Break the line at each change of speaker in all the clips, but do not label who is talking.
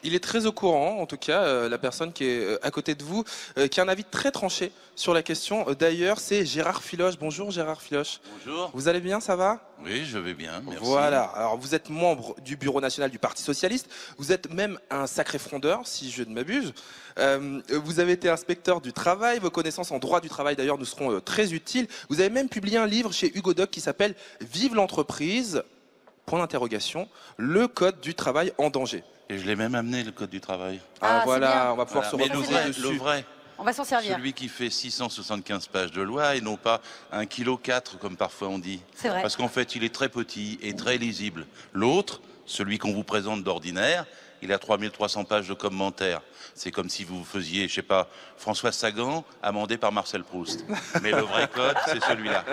il est très au courant, en tout cas, la personne qui est à côté de vous, qui a un avis très tranché sur la question. D'ailleurs, c'est Gérard Filoche. Bonjour Gérard Filoche.
Bonjour.
Vous allez bien, ça va?
Oui, je vais bien, merci.
Voilà, alors vous êtes membre du Bureau national du Parti socialiste, vous êtes même un sacré frondeur, si je ne m'abuse. Vous avez été inspecteur du travail, vos connaissances en droit du travail d'ailleurs nous seront très utiles. Vous avez même publié un livre chez Hugo Doc qui s'appelle « Vive l'entreprise », point d'interrogation, le code du travail en danger.
Et je l'ai même amené, le code du travail.
Ah voilà,
bien.
on va pouvoir se reposer dessus.
Le vrai.
On va s'en servir.
Celui qui fait 675 pages de loi et non pas 1,4 kg comme parfois on dit.
C'est vrai.
Parce qu'en fait, il est très petit et très lisible. L'autre, celui qu'on vous présente d'ordinaire, il a 3300 pages de commentaires. C'est comme si vous faisiez, je sais pas, François Sagan amendé par Marcel Proust. Mais le vrai code, c'est celui-là.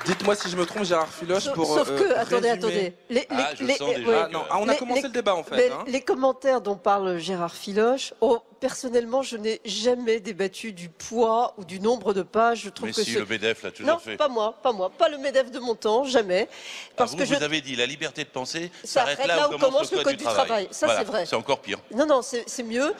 Dites-moi si je me trompe, Gérard Filoche,
Sauf que, attendez.
Je sens déjà.
On a commencé le débat en fait. Hein.
Les commentaires dont parle Gérard Filoche, personnellement, je n'ai jamais débattu du poids ou du nombre de pages. Je trouve
Mais
que
si, le MEDEF l'a toujours fait.
Non, pas moi, pas le MEDEF de mon temps, jamais. Parce que
vous avez dit la liberté de penser
ça
s'arrête là où commence le code du travail.
Ça,
voilà,
c'est vrai.
C'est encore pire.
Non, c'est mieux.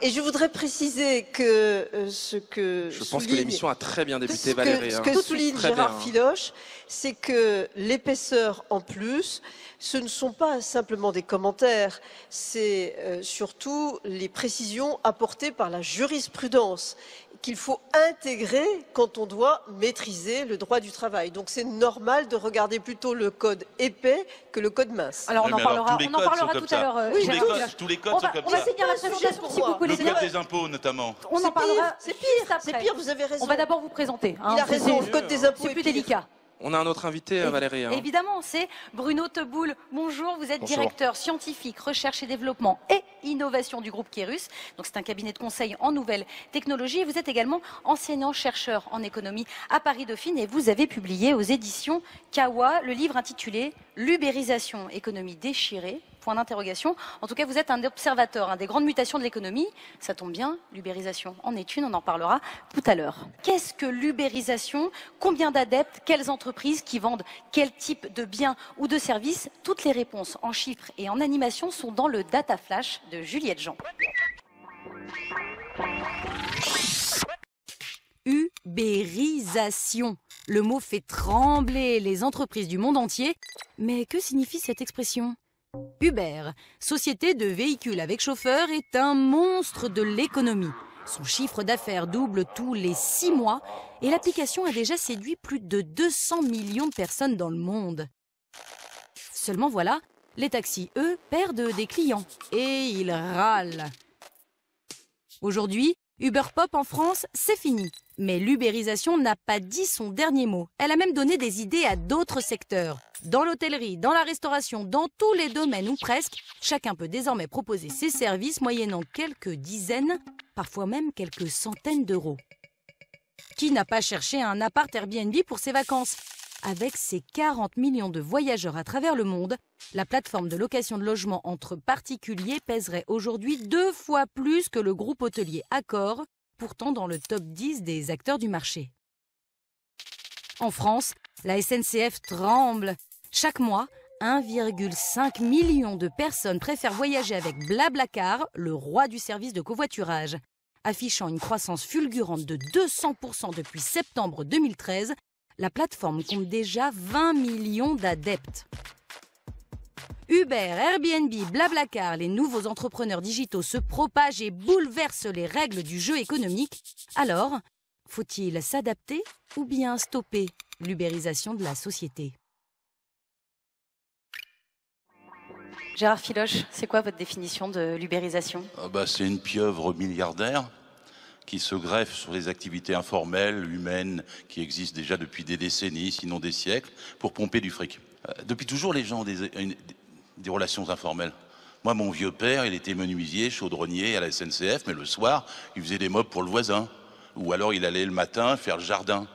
Et je voudrais préciser que ce que
je pense que l'émission a très bien débuté, Valérie.
Ce que souligne Gérard Filoche, c'est que l'épaisseur en plus, ce ne sont pas simplement des commentaires, c'est surtout les précisions apportées par la jurisprudence qu'il faut intégrer quand on doit maîtriser le droit du travail. Donc c'est normal de regarder plutôt le code épais que le code mince.
Alors on en parlera tout à l'heure.
Tous les codes sont comme ça.
On va finir la présentation si vous pouvez.
Le code des impôts notamment.
On en parlera.
C'est pire, c'est pire, vous avez raison.
On va d'abord vous présenter.
Il a raison, le code des impôts
c'est plus délicat.
On a un autre invité, Valérie. Hein.
Évidemment, c'est Bruno Teboul. Bonjour, vous êtes
Bonjour.
directeur scientifique, recherche et développement et innovation du groupe Kérus. Donc c'est un cabinet de conseil en nouvelles technologies. Vous êtes également enseignant-chercheur en économie à Paris-Dauphine et vous avez publié aux éditions Kawa le livre intitulé L'ubérisation, économie déchirée. Point d'interrogation. En tout cas, vous êtes un observateur des grandes mutations de l'économie. Ça tombe bien, l'ubérisation en est une, on en parlera tout à l'heure. Qu'est-ce que l'ubérisation? Combien d'adeptes? Quelles entreprises qui vendent quel type de biens ou de services? Toutes les réponses en chiffres et en animation sont dans le Data Flash de Juliette Jean. Ubérisation. Le mot fait trembler les entreprises du monde entier. Mais que signifie cette expression? Uber, société de véhicules avec chauffeur, est un monstre de l'économie. Son chiffre d'affaires double tous les 6 mois et l'application a déjà séduit plus de 200 millions de personnes dans le monde. Seulement voilà, les taxis, eux, perdent des clients et ils râlent. Aujourd'hui, Uber Pop en France, c'est fini. Mais l'ubérisation n'a pas dit son dernier mot. Elle a même donné des idées à d'autres secteurs. Dans l'hôtellerie, dans la restauration, dans tous les domaines ou presque, chacun peut désormais proposer ses services moyennant quelques dizaines, parfois même quelques centaines d'euros. Qui n'a pas cherché un appart Airbnb pour ses vacances? Avec ses 40 millions de voyageurs à travers le monde, la plateforme de location de logements entre particuliers pèserait aujourd'hui 2 fois plus que le groupe hôtelier Accor, pourtant dans le top 10 des acteurs du marché. En France, la SNCF tremble. Chaque mois, 1,5 million de personnes préfèrent voyager avec Blablacar, le roi du service de covoiturage. Affichant une croissance fulgurante de 200% depuis septembre 2013, la plateforme compte déjà 20 millions d'adeptes. Uber, Airbnb, Blablacar, les nouveaux entrepreneurs digitaux se propagent et bouleversent les règles du jeu économique. Alors, faut-il s'adapter ou bien stopper l'ubérisation de la société? Gérard Filoche, c'est quoi votre définition de l'ubérisation?
C'est une pieuvre milliardaire qui se greffe sur les activités informelles, humaines, qui existent déjà depuis des décennies, sinon des siècles, pour pomper du fric. Depuis toujours, les gens ont des relations informelles. Moi, mon vieux père, il était menuisier, chaudronnier à la SNCF, mais le soir, il faisait des meubles pour le voisin. Ou alors, il allait le matin faire le jardin.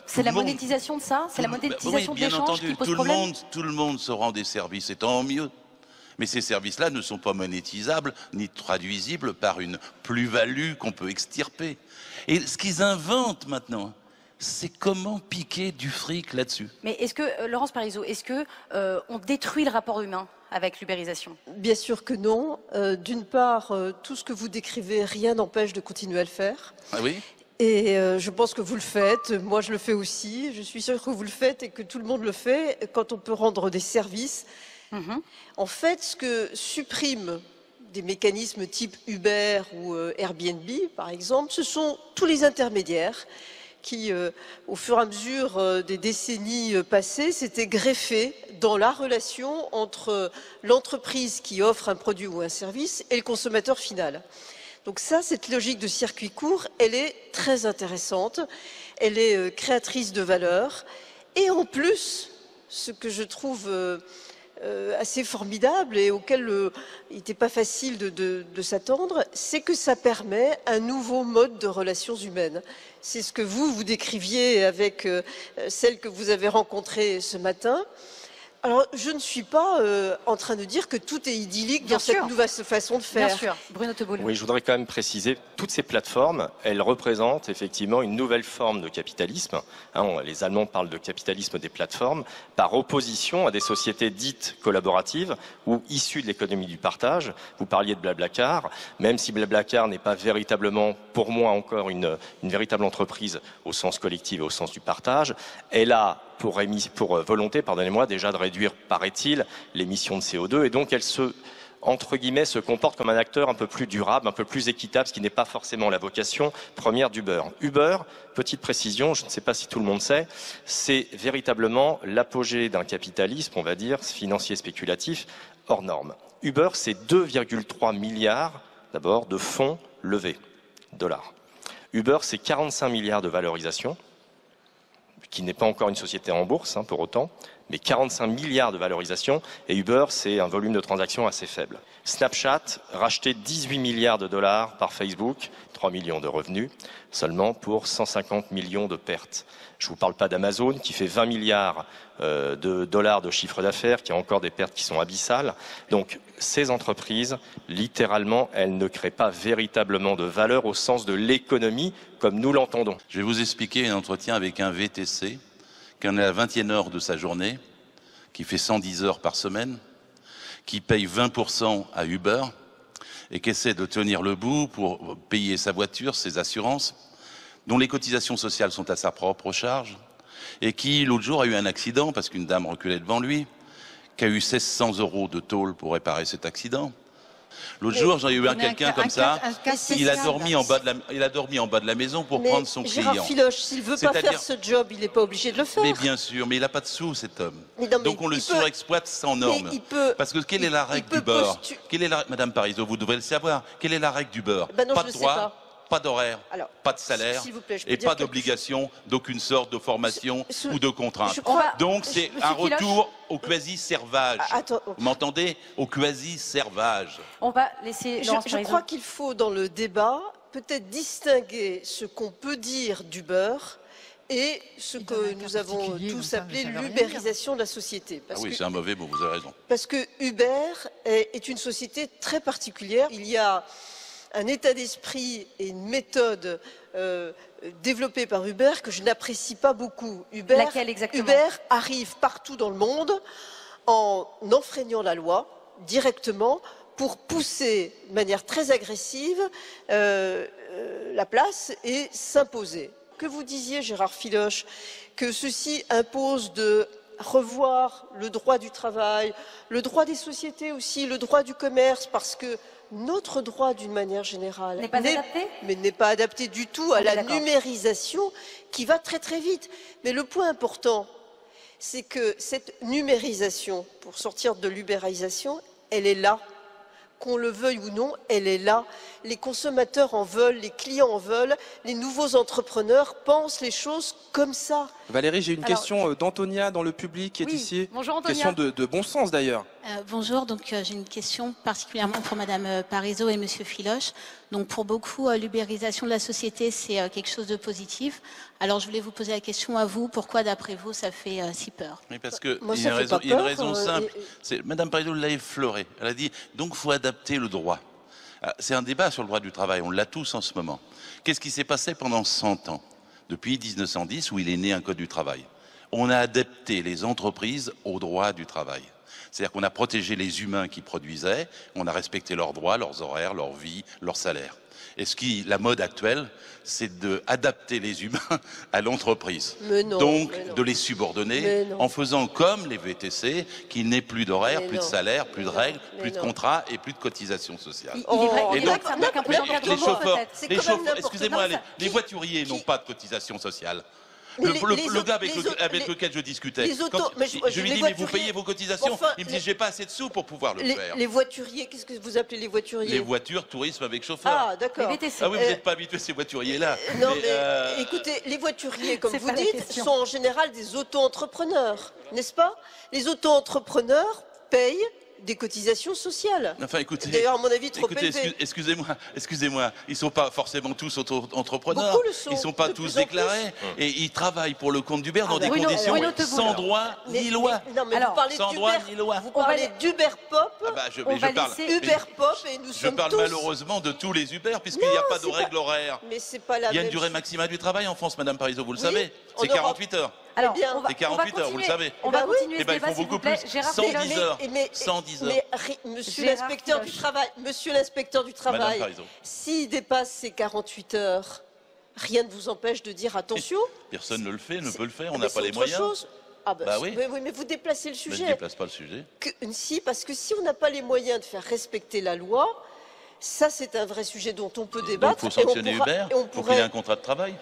C'est la monétisation de ça? C'est la monétisation de l'échange qui pose problème?
Tout le monde se rend des services, et tant mieux. Mais ces services-là ne sont pas monétisables ni traduisibles par une plus-value qu'on peut extirper. Et ce qu'ils inventent maintenant, c'est comment piquer du fric là-dessus.
Mais est-ce que, Laurence Parisot, est-ce que on détruit le rapport humain avec l'ubérisation?
Bien sûr que non. D'une part, tout ce que vous décrivez, rien n'empêche de continuer à le faire.
Ah oui?
Et je pense que vous le faites, moi je le fais aussi, je suis sûre que vous le faites et que tout le monde le fait quand on peut rendre des services. En fait, ce que suppriment des mécanismes type Uber ou Airbnb, par exemple, ce sont tous les intermédiaires qui, au fur et à mesure des décennies passées, s'étaient greffés dans la relation entre l'entreprise qui offre un produit ou un service et le consommateur final. Donc ça, cette logique de circuit court, elle est très intéressante, elle est créatrice de valeur. Et en plus, ce que je trouve assez formidable et auquel il n'était pas facile de s'attendre, c'est que ça permet un nouveau mode de relations humaines. C'est ce que vous décriviez avec celle que vous avez rencontrée ce matin. Alors, je ne suis pas en train de dire que tout est idyllique dans cette nouvelle façon de faire.
Bien sûr, Bruno Teboul.
Oui, je voudrais quand même préciser, toutes ces plateformes, elles représentent effectivement une nouvelle forme de capitalisme. Les Allemands parlent de capitalisme des plateformes, par opposition à des sociétés dites collaboratives ou issues de l'économie du partage. Vous parliez de Blablacar, même si Blablacar n'est pas véritablement, pour moi encore, une véritable entreprise au sens collectif et au sens du partage, elle a pour volonté, pardonnez-moi, déjà de réduire, paraît-il, l'émission de CO2, et donc elle entre guillemets, se comporte comme un acteur un peu plus durable, un peu plus équitable, ce qui n'est pas forcément la vocation première d'Uber. Uber, petite précision, je ne sais pas si tout le monde sait, c'est véritablement l'apogée d'un capitalisme, on va dire, financier spéculatif, hors norme. Uber, c'est 2,3 milliards, d'abord, de fonds levés, dollars. Uber, c'est 45 milliards de valorisation, qui n'est pas encore une société en bourse, pour autant, mais 45 milliards de valorisation, et Uber, c'est un volume de transactions assez faible. Snapchat, racheté 18 milliards de dollars par Facebook, 3 millions de revenus, seulement pour 150 millions de pertes. Je ne vous parle pas d'Amazon, qui fait 20 milliards de dollars de chiffre d'affaires, qui a encore des pertes qui sont abyssales. Donc, ces entreprises, littéralement, elles ne créent pas véritablement de valeur au sens de l'économie, comme nous l'entendons.
Je vais vous expliquer un entretien avec un VTC, qui en est à la 20e heure de sa journée, qui fait 110 heures par semaine, qui paye 20% à Uber et qui essaie de tenir le bout pour payer sa voiture, ses assurances, dont les cotisations sociales sont à sa propre charge, et qui, l'autre jour, a eu un accident parce qu'une dame reculait devant lui, qui a eu 1600 € de tôle pour réparer cet accident. L'autre jour, j'ai eu quelqu'un comme ça, il a dormi en bas de la maison pour prendre son client.
Gérard Filoche, s'il ne veut pas faire ce job, il n'est pas obligé de le faire.
Mais bien sûr, mais il n'a pas de sous, cet homme. Donc on le surexploite sans norme. Parce que quelle est la règle du beurre? Madame Parisot, vous devez le savoir. Quelle est la règle du beurre?
Pas de
droit, pas d'horaire, pas de salaire et pas d'obligation d'aucune sorte de formation ou de contrainte. Donc c'est un retour au quasi-servage. Vous m'entendez? Au quasi-servage.
On va laisser
je crois qu'il faut, dans le débat, peut-être distinguer ce qu'on peut dire du beurre et ce que nous avons tous appelé l'ubérisation de la société.
Ah oui, c'est un mauvais mot, vous avez raison.
Parce que Uber est une société très particulière. Il y a un état d'esprit et une méthode développée par Uber que je n'apprécie pas beaucoup.
Laquelle exactement?
Uber arrive partout dans le monde en enfreignant la loi directement pour pousser de manière très agressive la place et s'imposer. Que vous disiez, Gérard Filoche, que ceci impose de revoir le droit du travail, le droit des sociétés aussi, le droit du commerce, parce que notre droit, d'une manière générale, n'est pas adapté du tout à la numérisation qui va très très vite. Mais le point important, c'est que cette numérisation, pour sortir de l'ubérisation, elle est là. Qu'on le veuille ou non, elle est là. Les consommateurs en veulent, les clients en veulent, les nouveaux entrepreneurs pensent les choses comme ça.
Valérie, j'ai une question d'Antonia dans le public qui est ici.
Bonjour Antonia.
Question de bon sens d'ailleurs.
Bonjour, donc j'ai une question particulièrement pour Madame Parisot et Monsieur Filoche. Donc pour beaucoup, l'ubérisation de la société, c'est quelque chose de positif. Alors je voulais vous poser la question à vous, pourquoi d'après vous ça fait si peur?
Oui, parce qu'il y a une raison simple. Madame Parisot l'a effleuré. Elle a dit, donc il faut adapter le droit. C'est un débat sur le droit du travail, on l'a tous en ce moment. Qu'est-ce qui s'est passé pendant 100 ans? Depuis 1910, où il est né un code du travail. On a adapté les entreprises au droit du travail. C'est-à-dire qu'on a protégé les humains qui produisaient, on a respecté leurs droits, leurs horaires, leur vie, leur salaire. Et la mode actuelle, c'est d'adapter les humains à l'entreprise. Donc, de les subordonner en faisant comme les VTC, qu'il n'ait plus d'horaire, plus de salaire, plus de règles, plus de contrats et plus de cotisations sociales.
Il est vrai que ça manque un peu d'encadrement, peut-être.
Excusez-moi, les voituriers n'ont pas de cotisation sociale. Le gars avec lequel je discutais, je lui dis mais vous payez vos cotisations, il me dit j'ai pas assez de sous pour pouvoir le faire.
Les voituriers, qu'est-ce que vous appelez les voituriers?
Les voitures, tourisme avec chauffeur.
Ah d'accord.
Ah oui, vous n'êtes pas habitués à ces voituriers-là.
Non mais écoutez, les voituriers, comme vous dites, sont en général des auto-entrepreneurs, n'est-ce pas? Les auto-entrepreneurs payent des cotisations sociales.
Enfin, écoutez,
d'ailleurs, à mon avis, trop élevées.
Excusez-moi, ils sont pas forcément tous auto-entrepreneurs.
Beaucoup le sont.
Ils sont pas tous déclarés et ils travaillent pour le compte d'Uber dans des conditions sans droit ni loi.
Non, mais vous parlez
sans droit ni loi.
Vous parlez d'Uber Pop.
Je
parle
malheureusement de tous les Uber puisqu'il n'y a pas de règle horaire.
Mais c'est pas la
Il y a une durée maximale du travail en France, Madame Parizeau, vous le savez. C'est 48 heures.
Alors,
c'est 48 heures, vous le savez.
On va continuer ce
ils
débat,
font
s'il vous
beaucoup
plaît.
plus.
Gérard
110 heures. 110 heures.
Mais monsieur l'inspecteur du travail, s'il dépasse ces 48 heures, rien ne vous empêche de dire attention.
Personne ne peut le faire, on n'a pas les moyens.
Ah bah oui. Mais vous déplacez le sujet.
Je ne déplace pas le sujet.
Si, parce que si on n'a pas les moyens de faire respecter la loi, ça c'est un vrai sujet dont on peut débattre.
Donc il faut sanctionner Uber pour qu'il ait un contrat de travail.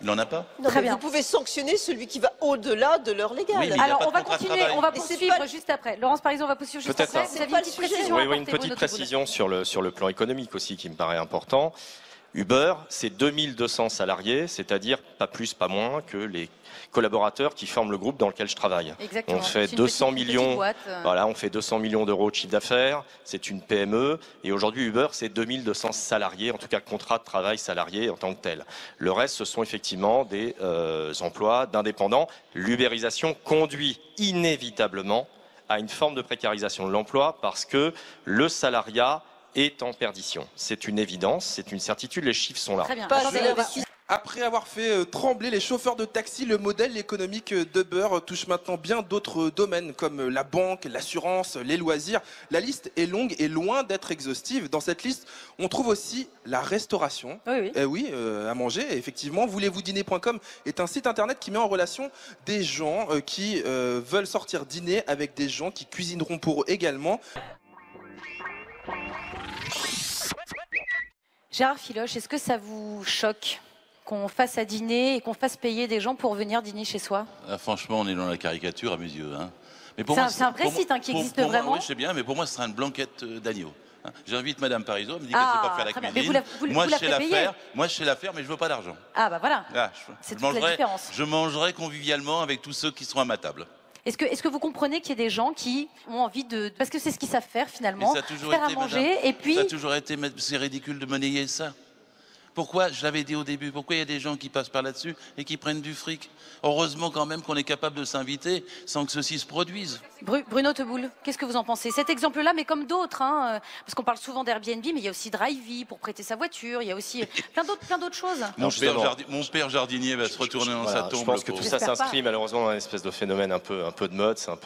Il n'en a pas.
Non, très bien. Vous pouvez sanctionner celui qui va au-delà de l'heure légale.
Oui,
alors on va continuer, on va poursuivre juste après. Laurence Parizeau, on va poursuivre juste après.
Vous avez une petite précision à apporter, une petite précision sur le plan économique aussi qui me paraît important. Uber, c'est 2200 salariés, c'est-à-dire pas plus, pas moins que les collaborateurs qui forment le groupe dans lequel je travaille.
Exactement.
On fait 200 millions, voilà, on fait 200 millions d'euros de chiffre d'affaires. C'est une PME et aujourd'hui Uber, c'est 2200 salariés, en tout cas contrats de travail salariés en tant que tel. Le reste, ce sont effectivement des emplois d'indépendants. L'ubérisation conduit inévitablement à une forme de précarisation de l'emploi parce que le salariat est en perdition. C'est une évidence, c'est une certitude, les chiffres sont là.
Très bien.
Après avoir fait trembler les chauffeurs de taxi, le modèle économique d'Uber touche maintenant bien d'autres domaines comme la banque, l'assurance, les loisirs. La liste est longue et loin d'être exhaustive. Dans cette liste, on trouve aussi la restauration.
Oui,
à manger, effectivement. Voulez-vous-dîner.com est un site internet qui met en relation des gens qui veulent sortir dîner avec des gens qui cuisineront pour eux également.
Gérard Filoche, est-ce que ça vous choque qu'on fasse à dîner et qu'on fasse payer des gens pour venir dîner chez soi?
Franchement, on est dans la caricature à mes yeux.
C'est un vrai site qui existe vraiment.
Oui, je sais bien, mais pour moi, ce sera une blanquette d'agneau. J'invite Madame Parizeau, elle me dit qu'elle ne sait pas faire la cuisine. Moi, je sais la faire, mais je veux pas d'argent.
Ah bah voilà, c'est toute la différence.
Je mangerai convivialement avec tous ceux qui seront à ma table.
Est-ce que vous comprenez qu'il y a des gens qui ont envie de... Parce que c'est ce qu'ils savent faire finalement, faire à manger, et puis...
Ça a toujours été... C'est ridicule de monnayer ça. Pourquoi, je l'avais dit au début, pourquoi il y a des gens qui passent par là-dessus et qui prennent du fric? Heureusement quand même qu'on est capable de s'inviter sans que ceci se produise.
Bruno Teboul, qu'est-ce que vous en pensez? Cet exemple-là, mais comme d'autres, parce qu'on parle souvent d'Airbnb, mais il y a aussi Drivey pour prêter sa voiture, il y a aussi plein d'autres choses.
Mon père jardinier va se retourner dans sa tombe.
Je pense que tout ça s'inscrit malheureusement dans une espèce de phénomène un peu de mode, c'est un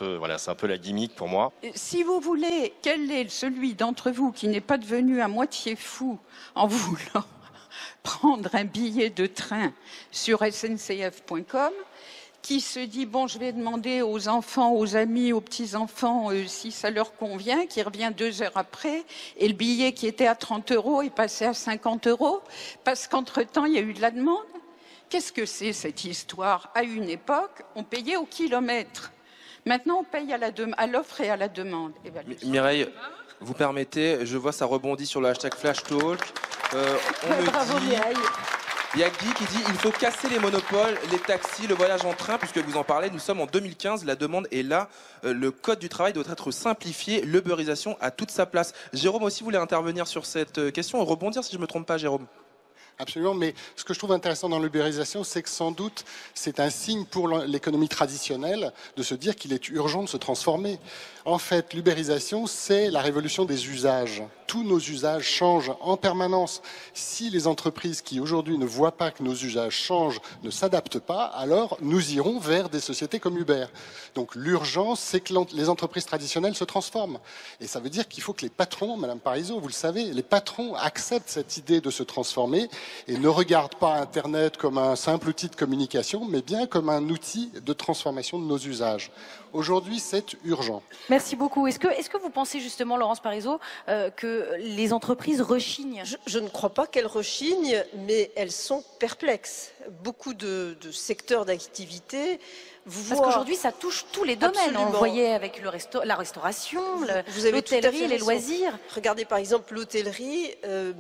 peu la gimmick pour moi.
Si vous voulez, quel est celui d'entre vous qui n'est pas devenu à moitié fou en voulant prendre un billet de train sur sncf.com, qui se dit, bon, je vais demander aux enfants, aux amis, aux petits-enfants si ça leur convient, qui revient 2 heures après, et le billet qui était à 30 € est passé à 50 €, parce qu'entre-temps, il y a eu de la demande. Qu'est-ce que c'est cette histoire? À une époque, on payait au kilomètre. Maintenant, on paye à l'offre et à la demande. Et ben,
Mireille, vous permettez, je vois ça rebondit sur le hashtag FlashTalk.
Bravo Mireille.
Il y a Guy qui dit il faut casser les monopoles, les taxis, le voyage en train, puisque vous en parlez, nous sommes en 2015, la demande est là, le code du travail doit être simplifié, l'uberisation a toute sa place. Jérôme aussi voulait intervenir sur cette question et rebondir si je ne me trompe pas, Jérôme.
Absolument, mais ce que je trouve intéressant dans l'ubérisation, c'est que sans doute c'est un signe pour l'économie traditionnelle de se dire qu'il est urgent de se transformer. En fait, l'ubérisation, c'est la révolution des usages. tous nos usages changent en permanence. Si les entreprises qui aujourd'hui ne voient pas que nos usages changent, ne s'adaptent pas, alors nous irons vers des sociétés comme Uber. Donc l'urgence, c'est que les entreprises traditionnelles se transforment. Et ça veut dire qu'il faut que les patrons, Madame Parisot, vous le savez, les patrons acceptent cette idée de se transformer et ne regardent pas Internet comme un simple outil de communication, mais bien comme un outil de transformation de nos usages. Aujourd'hui, c'est urgent.
Merci beaucoup. Est-ce que vous pensez justement, Laurence Parisot, que les entreprises rechignent?
Je ne crois pas qu'elles rechignent, mais elles sont perplexes. Beaucoup de secteurs d'activité
Parce qu'aujourd'hui, ça touche tous les domaines.
Absolument.
On le voyait avec la restauration,
vous avez tout à fait
l'hôtellerie, les
raison.
loisirs.
Regardez par exemple l'hôtellerie,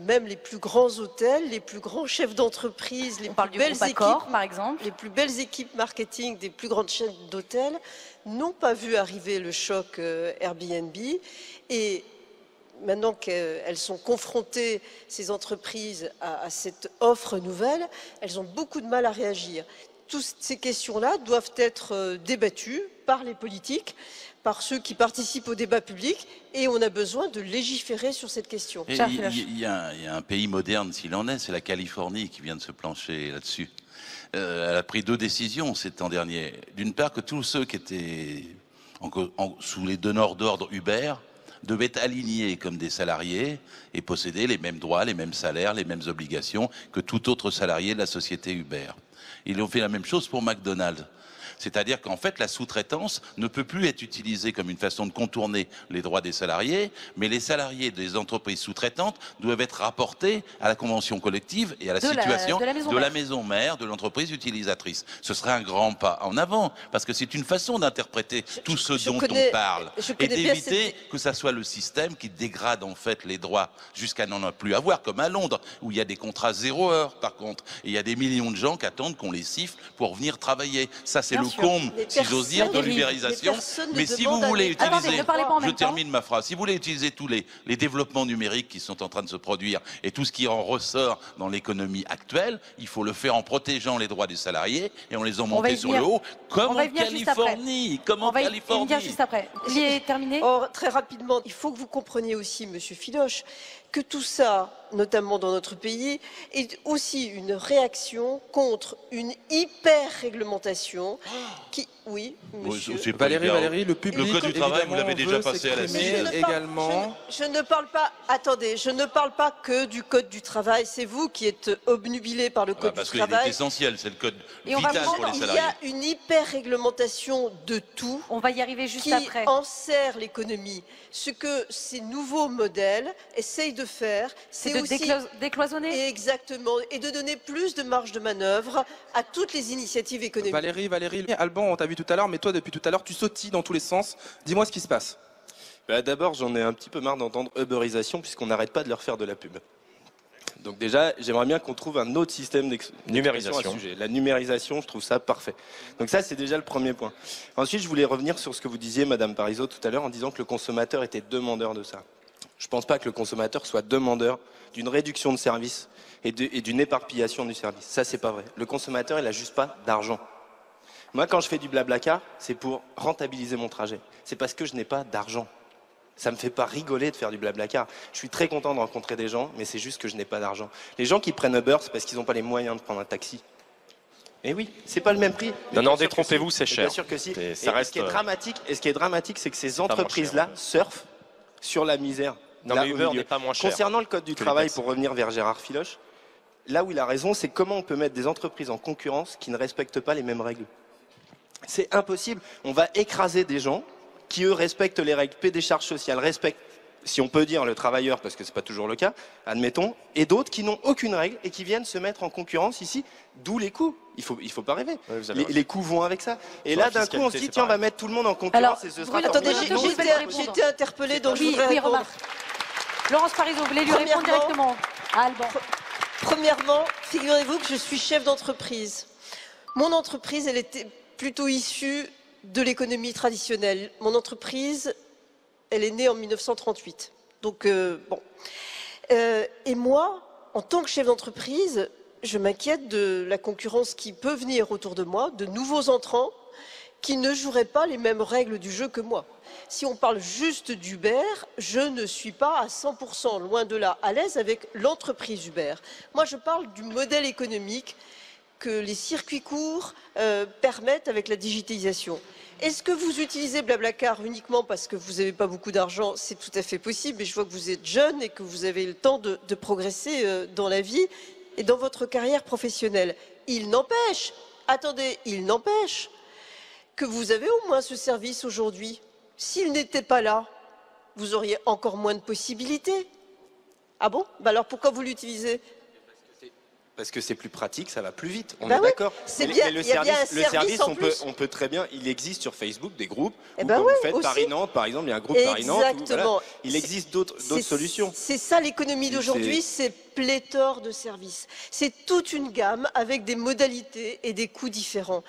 même les plus grands hôtels, les plus grands chefs d'entreprise, les plus belles équipes,
par exemple.
les plus belles équipes marketing des plus grandes chaînes d'hôtels n'ont pas vu arriver le choc Airbnb. Et maintenant qu'elles sont confrontées, ces entreprises, à cette offre nouvelle, elles ont beaucoup de mal à réagir. Toutes ces questions-là doivent être débattues par les politiques, par ceux qui participent au débat public, et on a besoin de légiférer sur cette question.
Il y a un pays moderne, s'il en est, c'est la Californie qui vient de se plancher là-dessus. Elle a pris 2 décisions ces temps derniers. D'une part, que tous ceux qui étaient sous les donneurs d'ordre Uber devaient être alignés comme des salariés et posséder les mêmes droits, les mêmes salaires, les mêmes obligations que tout autre salarié de la société Uber. Ils ont fait la même chose pour McDonald's. C'est-à-dire qu'en fait, la sous-traitance ne peut plus être utilisée comme une façon de contourner les droits des salariés, mais les salariés des entreprises sous-traitantes doivent être rapportés à la convention collective et à la situation de la maison mère de l'entreprise utilisatrice. Ce serait un grand pas en avant, parce que c'est une façon d'interpréter tout ce dont on parle et d'éviter que ça soit le système qui dégrade en fait les droits jusqu'à n'en plus avoir, comme à Londres, où il y a des contrats 0 heure par contre, et il y a des millions de gens qui attendent qu'on les siffle pour venir travailler. Ça, c'est le comble, si j'ose dire, de l'ubérisation. Mais si vous voulez utiliser, je termine ma phrase, si vous voulez utiliser tous les développements numériques qui sont en train de se produire et tout ce qui en ressort dans l'économie actuelle, il faut le faire en protégeant les droits des salariés et en les en montant sur le haut, comme en Californie. Comme en Californie.
On va juste après. Il est terminé.
Or, très rapidement, il faut que vous compreniez aussi, Monsieur Filoche, que tout ça, notamment dans notre pays, est aussi une réaction contre une hyper-réglementation qui... Oui, monsieur.
Valérie, le public,
le code du travail, vous l'avez déjà passé à la
également.
Je ne parle pas, attendez, je ne parle pas que du code du travail, c'est vous qui êtes obnubilé par le code du travail.
Parce qu'il est essentiel, c'est le code vital pour les salariés.
Il y a une hyper-réglementation de tout.
On va y arriver juste après.
Qui enserre l'économie. Ce que ces nouveaux modèles essayent de faire, c'est aussi
décloisonner.
Exactement, et de donner plus de marge de manœuvre à toutes les initiatives économiques.
Valérie, Alban, on t'a vu tout à l'heure, mais toi, depuis tout à l'heure, tu sautilles dans tous les sens. Dis-moi ce qui se passe.
D'abord, j'en ai un petit peu marre d'entendre Uberisation, puisqu'on n'arrête pas de leur faire de la pub. Donc déjà, j'aimerais bien qu'on trouve un autre système d'expression à ce sujet. La numérisation, je trouve ça parfait. Donc ça, c'est déjà le premier point. Ensuite, je voulais revenir sur ce que vous disiez, Madame Parisot, tout à l'heure, en disant que le consommateur était demandeur de ça. Je ne pense pas que le consommateur soit demandeur d'une réduction de services et d'une éparpillation du service. Ça, c'est pas vrai. Le consommateur, il n'a juste pas d'argent. Moi, quand je fais du blablacar, c'est pour rentabiliser mon trajet. C'est parce que je n'ai pas d'argent. Ça me fait pas rigoler de faire du blablacar. Je suis très content de rencontrer des gens, mais c'est juste que je n'ai pas d'argent. Les gens qui prennent Uber, c'est parce qu'ils n'ont pas les moyens de prendre un taxi. Et oui, c'est pas le même prix. Non, détrompez-vous, c'est cher.
Bien sûr que si.
Ça reste...
Ce qui est dramatique, c'est que ces entreprises-là surfent sur la misère.
Non, mais Uber n'est pas moins cher.
Concernant le code du travail, pour revenir vers Gérard Filoche, là où il a raison, c'est comment on peut mettre des entreprises en concurrence qui ne respectent pas les mêmes règles. C'est impossible. On va écraser des gens qui, eux, respectent les règles, paient des charges sociales, respectent, si on peut dire, le travailleur, parce que ce n'est pas toujours le cas, admettons, et d'autres qui n'ont aucune règle et qui viennent se mettre en concurrence ici, d'où les coûts. Il faut pas rêver. Oui, les coûts vont avec ça. Et là, d'un coup, on se dit, tiens, on va mettre tout le monde en concurrence et ce sera...
Attendez,
j'ai été interpellée, donc je voudrais répondre.
Laurence Parisot, vous voulez lui répondre directement à Alban.
Premièrement, figurez-vous que je suis chef d'entreprise. Mon entreprise, elle était plutôt issue de l'économie traditionnelle. Mon entreprise, elle est née en 1938. Donc, bon. Et moi, en tant que chef d'entreprise, je m'inquiète de la concurrence qui peut venir autour de moi, de nouveaux entrants qui ne joueraient pas les mêmes règles du jeu que moi. si on parle juste d'Uber, je ne suis pas à 100%, loin de là, à l'aise avec l'entreprise Uber. Moi, je parle du modèle économique que les circuits courts permettent avec la digitalisation. Est-ce que vous utilisez Blablacar uniquement parce que vous n'avez pas beaucoup d'argent? C'est tout à fait possible, mais je vois que vous êtes jeune et que vous avez le temps de progresser dans la vie et dans votre carrière professionnelle. Il n'empêche, attendez, il n'empêche que vous avez au moins ce service aujourd'hui. S'il n'était pas là, vous auriez encore moins de possibilités. Ah bon? Alors pourquoi vous l'utilisez?
Parce que c'est plus pratique, ça va plus vite. On
est
d'accord.
C'est bien.
Le
il y a bien un service en plus.
On peut très bien. Il existe sur Facebook des groupes. Où
vous
faites Paris-Nantes, par exemple, il y a un groupe Paris-Nantes.
Exactement.
Il existe d'autres solutions.
C'est ça l'économie d'aujourd'hui, c'est pléthore de services. C'est toute une gamme avec des modalités et des coûts différents.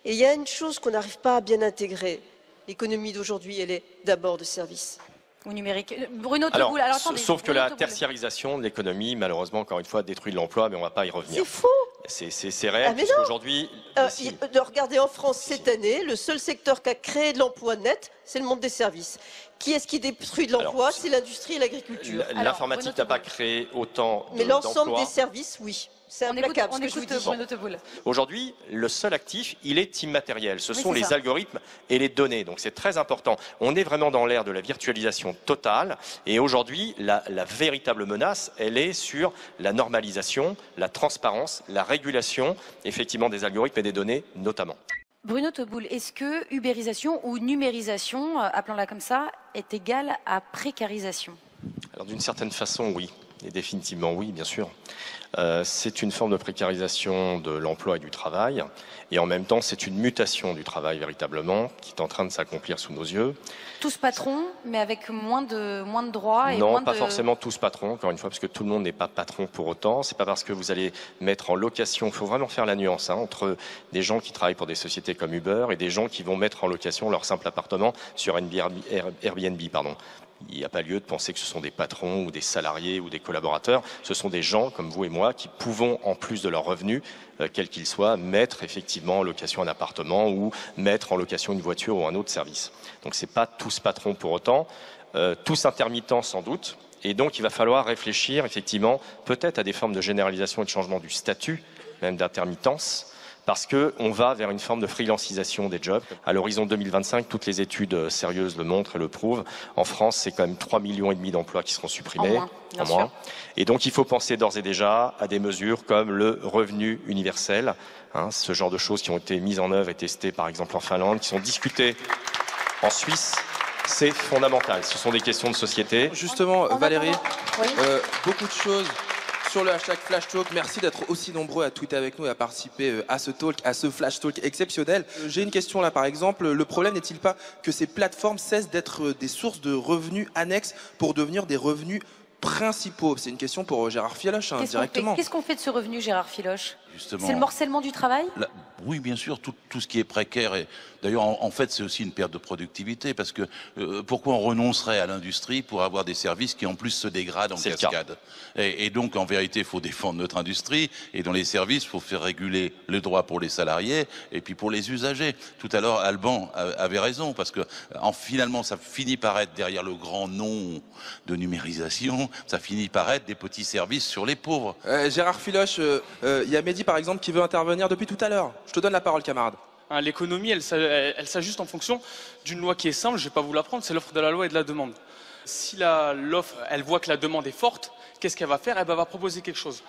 Et il y a une chose qu'on n'arrive pas à bien intégrer. L'économie d'aujourd'hui, elle est d'abord de services.
Ou numérique. Bruno Teboul, alors attendez.
Sauf que la tertiarisation de l'économie, malheureusement, encore une fois, détruit l'emploi, mais on ne va pas y revenir.
C'est faux.
C'est réel, puisqu'aujourd'hui...
Regardez en France cette année, le seul secteur qui a créé de l'emploi net, c'est le monde des services. Qui est-ce qui détruit de l'emploi? C'est l'industrie et l'agriculture.
L'informatique n'a pas créé autant d'emplois.
Mais l'ensemble des services, oui. C'est implacable.
On écoute Bruno Teboul.
Aujourd'hui, le seul actif, il est immatériel. Ce sont les algorithmes et les données. Donc c'est très important. On est vraiment dans l'ère de la virtualisation totale. Et aujourd'hui, la véritable menace, elle est sur la normalisation, la transparence, la régulation, effectivement, des algorithmes et des données, notamment.
Bruno Teboul, est-ce que ubérisation ou numérisation, appelons-la comme ça, est égale à précarisation?
Alors d'une certaine façon, oui. Et définitivement, oui, bien sûr. C'est une forme de précarisation de l'emploi et du travail. Et en même temps, c'est une mutation du travail, véritablement, qui est en train de s'accomplir sous nos yeux.
Tous patrons, mais avec moins de droits et
non,
moins
pas forcément tous patrons, encore une fois, parce que tout le monde n'est pas patron pour autant. C'est pas parce que vous allez mettre en location, il faut vraiment faire la nuance entre des gens qui travaillent pour des sociétés comme Uber et des gens qui vont mettre en location leur simple appartement sur Airbnb. Il n'y a pas lieu de penser que ce sont des patrons ou des salariés ou des collaborateurs. Ce sont des gens comme vous et moi qui pouvons, en plus de leurs revenus, quels qu'ils soient, mettre effectivement en location un appartement ou mettre en location une voiture ou un autre service. Donc ce n'est pas tous patrons pour autant, tous intermittents sans doute. Et donc il va falloir réfléchir effectivement peut-être à des formes de généralisation et de changement du statut, même d'intermittence, parce qu'on va vers une forme de freelancisation des jobs. À l'horizon 2025, toutes les études sérieuses le montrent et le prouvent. En France, c'est quand même 3,5 millions d'emplois qui seront supprimés.
En moins.
Et donc, il faut penser d'ores et déjà à des mesures comme le revenu universel, ce genre de choses qui ont été mises en œuvre et testées, par exemple, en Finlande, qui sont discutées en Suisse. C'est fondamental. Ce sont des questions de société.
Justement, Valérie, beaucoup de choses sur le hashtag Flash Talk. Merci d'être aussi nombreux à tweeter avec nous et à participer à ce talk, à ce Flash Talk exceptionnel. J'ai une question là, par exemple. Le problème n'est-il pas que ces plateformes cessent d'être des sources de revenus annexes pour devenir des revenus principaux? C'est une question pour Gérard Filoche, directement.
Qu'est-ce qu'on fait de ce revenu, Gérard Filoche?
Justement.
C'est le morcellement du travail?
Oui, bien sûr, tout ce qui est précaire. Et d'ailleurs, en fait, c'est aussi une perte de productivité, parce que pourquoi on renoncerait à l'industrie pour avoir des services qui en plus se dégradent en cascade? Et donc, en vérité, il faut défendre notre industrie, et dans les services, il faut faire réguler le droit pour les salariés et puis pour les usagers. Tout à l'heure, Alban avait raison, parce que finalement, ça finit par être, derrière le grand nom de numérisation, ça finit par être des petits services sur les pauvres.
Gérard Filoche, il y a Mehdi, par exemple, qui veut intervenir depuis tout à l'heure. Je te donne la parole, camarade.
L'économie, elle s'ajuste en fonction d'une loi qui est simple, je ne vais pas vous l'apprendre, c'est l'offre de la loi et de la demande. Si l'offre, elle voit que la demande est forte, qu'est-ce qu'elle va faire? Elle va proposer quelque chose.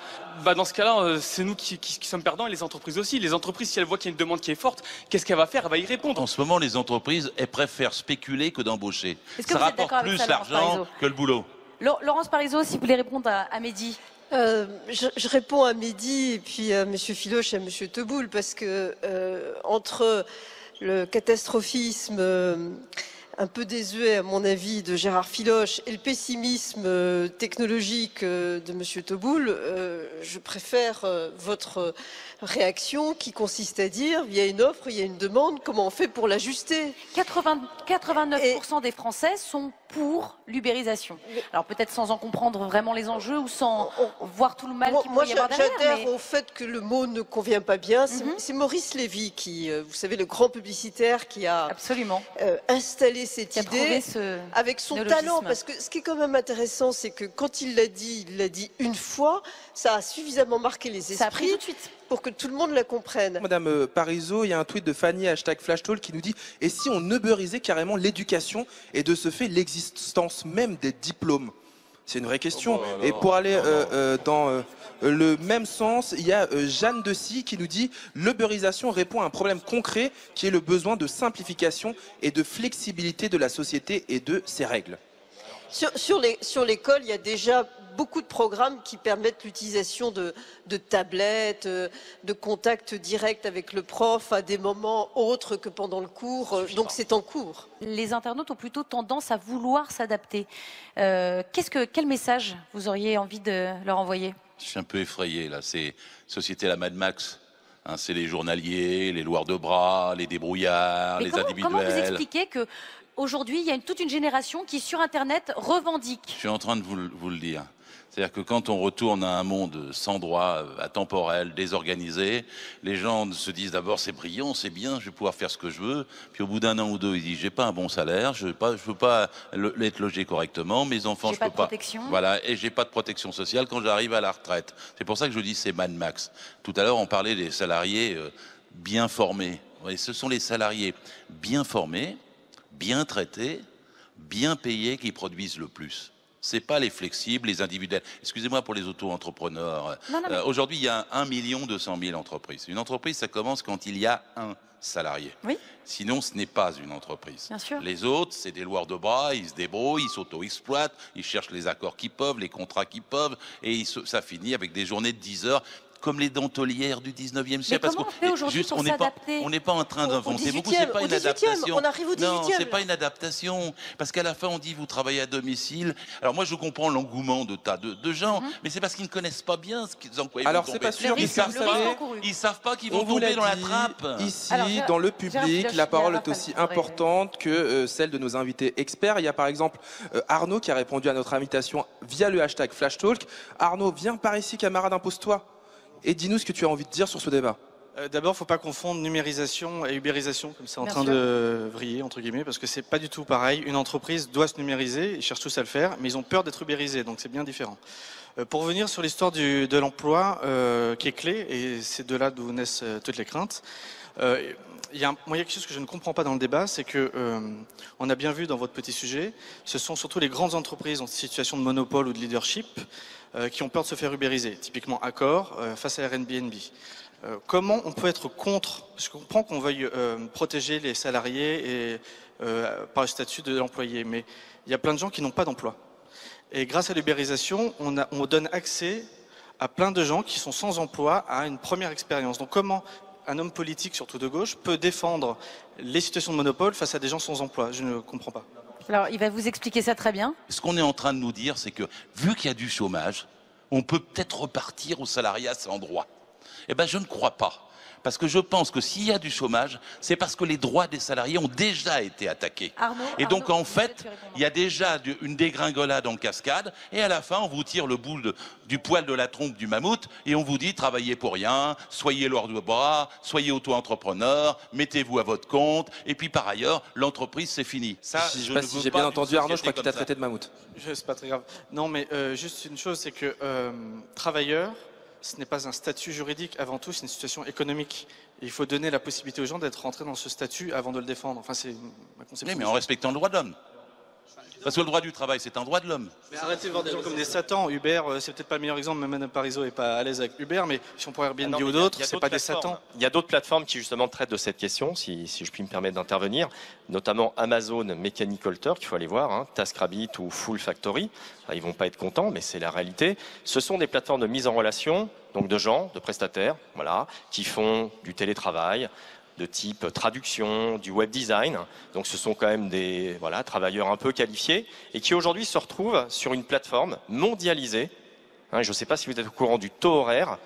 Dans ce cas-là, c'est nous qui sommes perdants et les entreprises aussi. Les entreprises, si elles voient qu'il y a une demande qui est forte, qu'est-ce qu'elle va faire? Elle va y répondre.
En ce moment, les entreprises, elles préfèrent spéculer que d'embaucher.
Ça
rapporte plus l'argent que le boulot.
Laurence Parisot, si vous voulez répondre à Mehdi.
Je réponds à Mehdi et puis à M. Filoche et à M. Teboul, parce que entre le catastrophisme un peu désuet, à mon avis, de Gérard Filoche et le pessimisme technologique de M. Teboul, je préfère votre réaction qui consiste à dire il y a une offre, il y a une demande, comment on fait pour l'ajuster?
89% des Français sont pour l'ubérisation. Alors peut-être sans en comprendre vraiment les enjeux ou sans voir tout le mal qu'il peut y avoir derrière.
Moi, j'adhère au fait que le mot ne convient pas bien. C'est Maurice Lévy qui, vous savez, le grand publicitaire qui a installé cette idée avec son talent. Parce que ce qui est quand même intéressant, c'est que quand il l'a dit une fois, ça a suffisamment marqué les esprits pour que tout le monde la comprenne.
Madame Parisot, il y a un tweet de Fanny #FlashTalk qui nous dit « Et si on ubérisait carrément l'éducation et de ce fait l'existence même des diplômes ?» C'est une vraie question. Et pour aller dans le même sens, il y a Jeanne Dessy qui nous dit « L'ubérisation répond à un problème concret qui est le besoin de simplification et de flexibilité de la société et de ses règles. »
Sur l'école, il y a déjà beaucoup de programmes qui permettent l'utilisation de tablettes, de contacts directs avec le prof à des moments autres que pendant le cours. Donc c'est en cours.
Les internautes ont plutôt tendance à vouloir s'adapter. Quel message vous auriez envie de leur envoyer?
Je suis un peu effrayé là. C'est société à la Mad Max. Hein, c'est les journaliers, les loueurs de bras, les débrouillards, les individuels.
Comment vous expliquez que aujourd'hui, il y a toute une génération qui, sur Internet, revendique?
Je suis en train de vous le dire. C'est-à-dire que quand on retourne à un monde sans droit, atemporel, désorganisé, les gens se disent d'abord c'est brillant, c'est bien, je vais pouvoir faire ce que je veux. Puis au bout d'un an ou deux, ils disent j'ai pas un bon salaire, je veux pas être logé correctement, mes enfants je peux pas. Voilà, et j'ai pas de protection sociale quand j'arrive à la retraite. C'est pour ça que je dis c'est Mad Max. Tout à l'heure on parlait des salariés bien formés. Et ce sont les salariés bien formés, bien traités, bien payés qui produisent le plus. C'est pas les flexibles, les individuels. Excusez-moi pour les auto-entrepreneurs. Aujourd'hui, il y a 1 200 000 entreprises. Une entreprise, ça commence quand il y a un salarié.
Oui.
Sinon, ce n'est pas une entreprise.
Bien sûr.
Les autres, c'est des loueurs de bras, ils se débrouillent, ils s'auto-exploitent, ils cherchent les accords qu'ils peuvent, les contrats qu'ils peuvent, et ça finit avec des journées de 10 heures. Comme les dentelières du 19e siècle.
Mais comment on fait aujourd'hui pour s'adapter?
On n'est pas en train d'inventer beaucoup, c'est pas une adaptation.
On arrive au 18e.
Non, c'est pas une adaptation. Parce qu'à la fin, on dit vous travaillez à domicile. Alors moi, je comprends l'engouement de tas de gens, mais c'est parce qu'ils ne connaissent pas bien ce qu'ils ont.
Alors c'est pas sûr,
ils savent pas qu'ils vont tomber dans la trappe.
Ici, dans le public, la parole est aussi importante que celle de nos invités experts. Il y a par exemple Arnaud qui a répondu à notre invitation via le #FlashTalk. Arnaud, viens par ici, camarade, impose-toi. Et dis-nous ce que tu as envie de dire sur ce débat.
D'abord, il ne faut pas confondre numérisation et ubérisation, comme c'est en train de vriller, entre guillemets, parce que c'est pas du tout pareil. Une entreprise doit se numériser, ils cherchent tous à le faire, mais ils ont peur d'être ubérisés, donc c'est bien différent. Pour revenir sur l'histoire de l'emploi, qui est clé, et c'est de là d'où naissent toutes les craintes, il y a quelque chose que je ne comprends pas dans le débat, c'est que, on a bien vu dans votre petit sujet, ce sont surtout les grandes entreprises en situation de monopole ou de leadership qui ont peur de se faire ubériser. Typiquement Accor face à Airbnb. Comment on peut être contre? Je comprends qu'on veuille protéger les salariés et, par le statut de l'employé, mais il y a plein de gens qui n'ont pas d'emploi. Et grâce à l'ubérisation, on donne accès à plein de gens qui sont sans emploi à une première expérience. Donc comment un homme politique, surtout de gauche, peut défendre les situations de monopole face à des gens sans emploi? Je ne comprends pas.
Alors, il va vous expliquer ça très bien.
Ce qu'on est en train de nous dire, c'est que, vu qu'il y a du chômage, on peut peut-être repartir au salariat sans droit. Eh bien, je ne crois pas. Parce que je pense que s'il y a du chômage, c'est parce que les droits des salariés ont déjà été attaqués. Et donc, en fait, il y a déjà une dégringolade en cascade, et à la fin, on vous tire le bout du poil de la trompe du mammouth, et on vous dit, travaillez pour rien, soyez loueur de bras, soyez auto-entrepreneur, mettez-vous à votre compte, et puis par ailleurs, l'entreprise, c'est fini. Ça,
je sais pas si j'ai bien entendu Arnaud, je crois qu'il t'a traité de mammouth.
C'est pas très grave. Non, mais juste une chose, c'est que travailleur, ce n'est pas un statut juridique, avant tout, c'est une situation économique. Et il faut donner la possibilité aux gens d'être rentrés dans ce statut avant de le défendre. Enfin, c'est ma conception.
Oui, mais en respectant le droit de l'homme. Parce que le droit du travail, c'est un droit de l'homme.
Mais arrêtez de voir des gens comme des satans. Uber, c'est peut-être pas le meilleur exemple, mais Madame Parisot n'est pas à l'aise avec Uber, mais si on prend Airbnb ou d'autres, c'est pas des satans.
Il y a d'autres plateformes qui justement traitent de cette question, si je puis me permettre d'intervenir, notamment Amazon Mechanical Turk, qu'il faut aller voir, hein, TaskRabbit ou Full Factory. Enfin, ils vont pas être contents, mais c'est la réalité. Ce sont des plateformes de mise en relation, donc de gens, de prestataires, voilà, qui font du télétravail, de type traduction, du web design. Donc ce sont quand même des travailleurs un peu qualifiés et qui aujourd'hui se retrouvent sur une plateforme mondialisée. Hein, je ne sais pas si vous êtes au courant du taux horaire.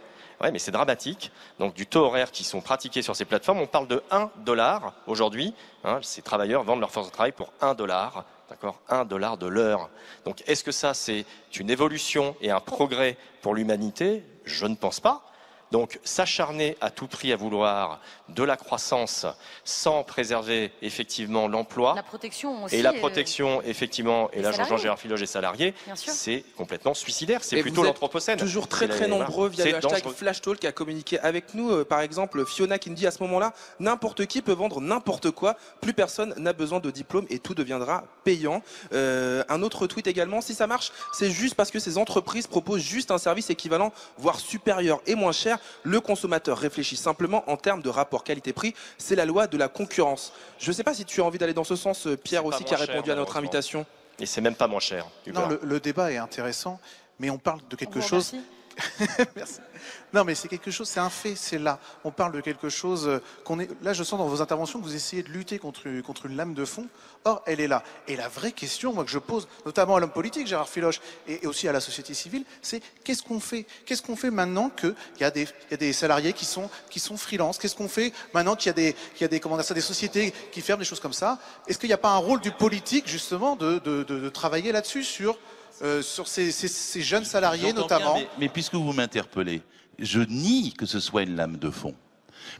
Ouais, mais c'est dramatique. Donc du taux horaire qui sont pratiqués sur ces plateformes, on parle de $1 aujourd'hui. Hein, ces travailleurs vendent leur force de travail pour $1. d'accord, 1 $ de l'heure. Donc est-ce que ça c'est une évolution et un progrès pour l'humanité? Je ne pense pas. Donc s'acharner à tout prix à vouloir de la croissance sans préserver effectivement l'emploi
La protection aussi.
et la protection effectivement et là
salariés.
Jean-Gérard Filoche et salariés,
Bien sûr.
c'est complètement suicidaire. C'est
Et
plutôt
vous êtes
l'anthropocène.
Toujours très
C'est
très
la-
nombreux via
c'est
le hashtag
dangereux.
FlashTalk qui a communiqué avec nous. Par exemple, Fiona qui nous dit à ce moment-là, n'importe qui peut vendre n'importe quoi, plus personne n'a besoin de diplôme et tout deviendra payant. Un autre tweet également, si ça marche, c'est juste parce que ces entreprises proposent juste un service équivalent, voire supérieur et moins cher. Le consommateur réfléchit simplement en termes de rapport qualité-prix. C'est la loi de la concurrence. Je ne sais pas si tu as envie d'aller dans ce sens, Pierre,
C'est pas
aussi, qui a
moins cher,
répondu à notre
malheureusement.
invitation.
Et c'est même pas moins cher.
Non, le débat est intéressant, mais on parle de quelque
Bon,
chose.
merci.
Merci. Non, mais c'est quelque chose, c'est un fait, c'est là. On parle de quelque chose qu'on est. Là, je sens dans vos interventions que vous essayez de lutter contre une lame de fond. Or, elle est là. Et la vraie question, moi, que je pose, notamment à l'homme politique, Gérard Filoche, et aussi à la société civile, c'est qu'est-ce qu'on fait? Qu'est-ce qu'on fait maintenant qu'il y a des salariés qui sont freelance? Qu'est-ce qu'on fait maintenant qu'il y a des comment dire ça, des sociétés qui ferment, des choses comme ça? Est-ce qu'il n'y a pas un rôle du politique, justement, de travailler là-dessus sur ces jeunes salariés,
J'entends
notamment?
bien, mais puisque vous m'interpellez, je nie que ce soit une lame de fond.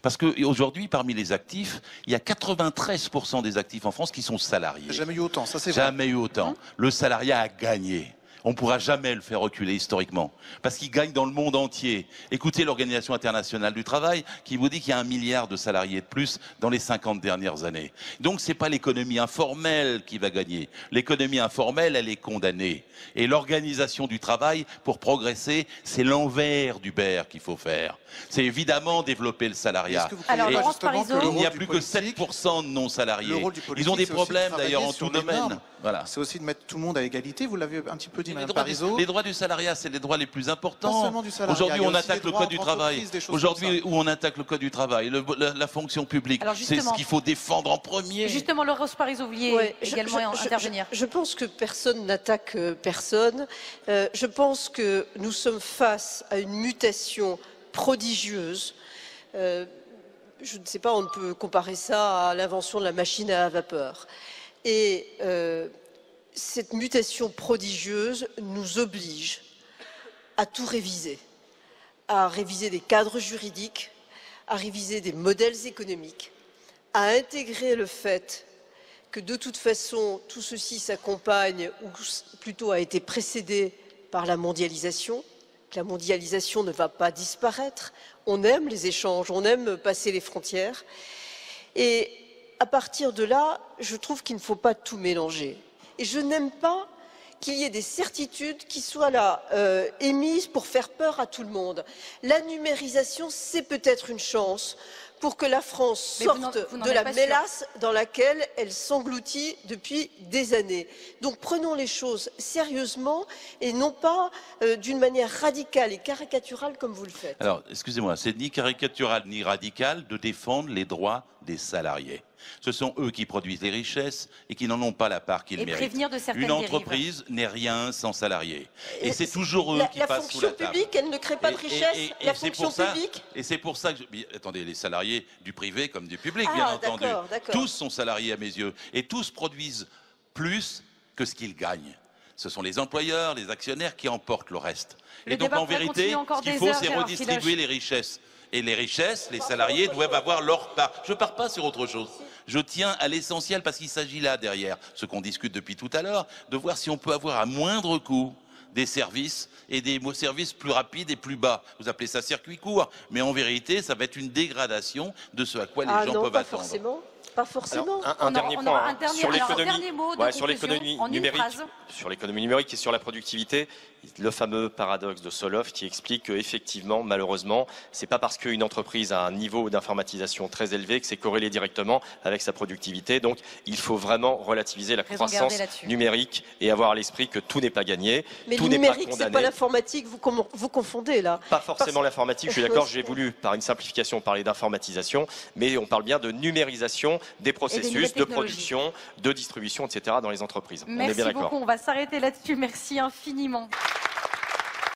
Parce qu'aujourd'hui, parmi les actifs, il y a 93% des actifs en France qui sont salariés.
Jamais eu autant, ça c'est vrai.
Jamais eu autant. Le salariat a gagné. On ne pourra jamais le faire reculer historiquement, parce qu'il gagne dans le monde entier. Écoutez l'Organisation internationale du travail qui vous dit qu'il y a 1 milliard de salariés de plus dans les 50 dernières années. Donc ce n'est pas l'économie informelle qui va gagner. L'économie informelle, elle est condamnée. Et l'organisation du travail, pour progresser, c'est l'envers du beurre qu'il faut faire. C'est évidemment développer le salariat.
Alors,
Et
Laurence Parisot,
il n'y a plus que 7% de non-salariés. Ils ont des problèmes d'ailleurs en tout domaine. Voilà.
C'est aussi de mettre tout le monde à égalité, vous l'avez un petit peu dit, Madame
droits
Parisot.
les droits du salariat, c'est les droits les plus
Pas
importants.
seulement du salariat,
Aujourd'hui,
il y a
on
aussi
attaque
des
le
droits
code du travail.
d'entreprise, des choses comme
Aujourd'hui,
ça.
où on attaque le code du travail, la fonction publique,
Alors,
c'est ce
justement.
qu'il faut défendre en premier.
Justement, Laurence Parisot, vous vouliez
Ouais,
également intervenir.
Je pense que personne n'attaque personne. Je pense que nous sommes face à une mutation prodigieuse. Je ne sais pas, on ne peut comparer ça à l'invention de la machine à vapeur. Et cette mutation prodigieuse nous oblige à tout réviser, à réviser des cadres juridiques, à réviser des modèles économiques, à intégrer le fait que de toute façon, tout ceci s'accompagne, ou plutôt a été précédé par la mondialisation, que la mondialisation ne va pas disparaître. On aime les échanges, on aime passer les frontières. Et à partir de là, je trouve qu'il ne faut pas tout mélanger. Et je n'aime pas qu'il y ait des certitudes qui soient là, émises pour faire peur à tout le monde. La numérisation, c'est peut-être une chance pour que la France
Mais
sorte
vous n'en
de
êtes
la
pas sûr.
mélasse dans laquelle elle s'engloutit depuis des années. Donc prenons les choses sérieusement et non pas d'une manière radicale et caricaturale comme vous le faites.
Alors, excusez-moi, c'est ni caricatural ni radical de défendre les droits des salariés. Ce sont eux qui produisent les richesses et qui n'en ont pas la part qu'ils
Et
méritent.
prévenir de certaines
Une entreprise n'est rien sans salariés. Et c'est toujours eux qui
La
passent sous la
fonction
table.
publique, elle ne crée pas de richesse. La
c'est
fonction
pour ça,
publique.
et c'est pour ça que attendez, les salariés du privé comme du public,
Ah,
bien entendu,
d'accord.
tous sont salariés à mes yeux et tous produisent plus que ce qu'ils gagnent. Ce sont les employeurs, les actionnaires qui emportent le reste.
Le
Et donc
débat
en
pourrait
vérité,
continuer encore
ce qu'il
des
faut,
heures,
c'est
Gérard
redistribuer
Filoche.
les richesses. Et les richesses, les salariés doivent avoir leur part. Je ne pars pas sur autre chose. Je tiens à l'essentiel parce qu'il s'agit là derrière, ce qu'on discute depuis tout à l'heure, de voir si on peut avoir à moindre coût des services et des services plus rapides et plus bas. Vous appelez ça circuit court, mais en vérité, ça va être une dégradation de ce à quoi les gens
non,
peuvent
pas
attendre.
forcément. Pas forcément.
Un dernier
on
point
aura
hein,
un dernier-
sur
alors,
l'économie,
dernier mot de
sur
conclusion,
l'économie
en une
numérique,
phrase.
sur l'économie numérique et sur la productivité, le fameux paradoxe de Solov qui explique que effectivement, malheureusement, c'est pas parce qu'une entreprise a un niveau d'informatisation très élevé que c'est corrélé directement avec sa productivité. Donc, il faut vraiment relativiser la
Raison
croissance
gardée là-dessus.
numérique et avoir à l'esprit que tout n'est pas gagné,
Mais
tout
le
n'est pas
numérique, c'est
condamné.
pas l'informatique, vous confondez là.
Pas forcément l'informatique, je suis d'accord, j'ai
Oui.
voulu, par une simplification, parler d'informatisation, mais on parle bien de numérisation des processus
nouvelles
de
technologies.
production, de distribution, etc. dans les entreprises. On est bien
Merci
d'accord.
beaucoup, on va s'arrêter là-dessus. Merci infiniment.